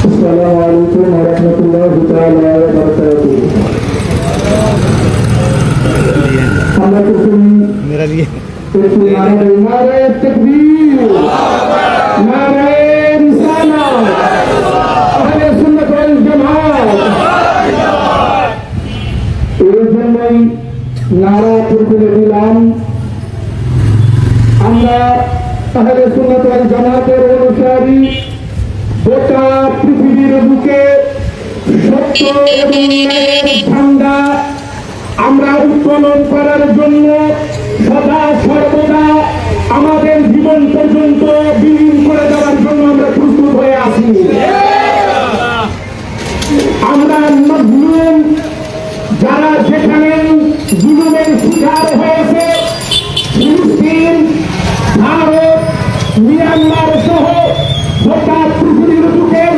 Assalamualaikum warahmatullahi taala wabarakatuh. আমরা কিছু নারে তাকবীর, নারে রিসালাত, আহলে সুন্নাত ওয়াল জামাত। এই জন্যই নারা তুলে দিলাম। আমরা আহলে সুন্নাত ওয়াল জামাতের অনুসারী গোটা পৃথিবীর বুকে সত্য এবং ন্যায়ের ঝান্ডা আমরা উত্তোলন করার জন্য সদা সর্বদা আমাদের জীবন পর্যন্ত বিলীন করে দেওয়ার জন্য আমরা প্রস্তুত হয়ে আছি। আমরা মজলুম যারা যেখানে জুলুমের শিকার হয়েছে, ফিলিস্তিন, ভারত, মিয়ানমার সহ গোটা পৃথিবীর বুকের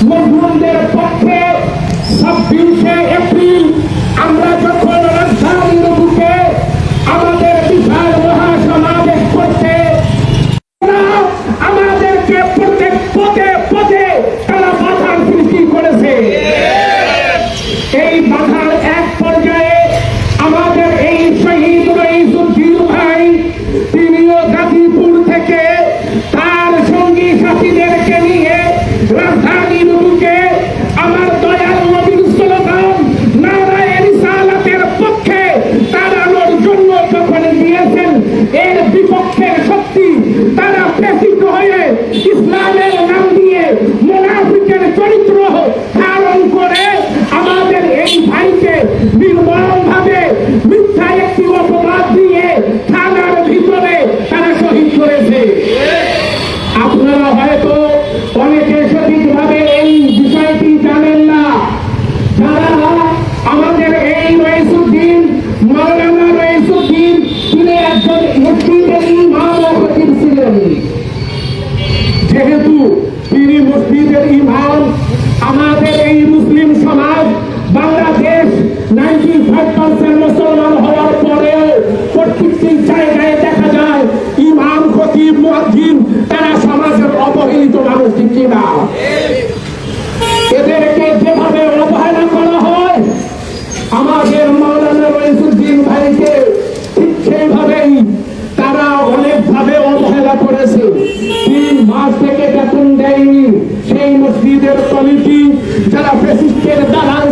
মজলুমদের পক্ষে 26শে এপ্রিল আমরা যখন রাজধানীর বুকে আমাদের বিশাল মহাসমাবেশ করতে আমাদেরকে প্রত্যেক পদে পদে তারা বাধার সৃষ্টি করেছে। এই বাধার এক পর্যায়ে আমাদের এই শহীদ রইসুদ্দিন ভাই তিনিও গাজীপুর থেকে তার সঙ্গী সাথীদেরকে নিয়ে রাজধানীর বুকে আমার দয়াল নবীর স্লোগান নারায়ে রিসালাতের পক্ষে দাঁড়ানোর জন্য যখন দিয়েছেন, এর বিপক্ষের শক্তি তারা প্রেষিত হয়ে ইসলামের নাম দিয়ে মুনাফিকের চরিত্র ধারণ করে আমাদের এই ভাইকে নির্মমভাবে মিথ্যা একটি অপবাদ দিয়ে থানার ভিতরে তারা শহীদ করেছে। আপনারা হয়তো অনেকে সঠিকভাবে এই বিষয়টি জানেন না। যারা আমাদের এই রইসুদ্দিন, মাওলানা রইসুদ্দিন, তিনি একজন মসজিদের ইমাম ও খতিব ছিলেন। যেহেতু তিনি মসজিদের ইমাম, আমাদের এই মুসলিম সমাজ বাংলাদেশ 95% মুসলমান হওয়ার পরেও প্রত্যেকটি জায়গায় দেখা যায় ইমাম, খতিব, মুয়াজ্জিন তারা সমাজের অবহেলিত মানুষ, ঠিক কিনা? এদেরকে যেভাবে অবহেলা করা হয় আমাদের মাওলানা রইসুদ্দিন ভাইকে ঠিক সেইভাবেই তারা অনেকভাবে অবহেলা করেছে। 3 মাস থেকে বেতন দেয়নি সেই মসজিদের কমিটি, যারা ফ্যাসিস্টের দালাল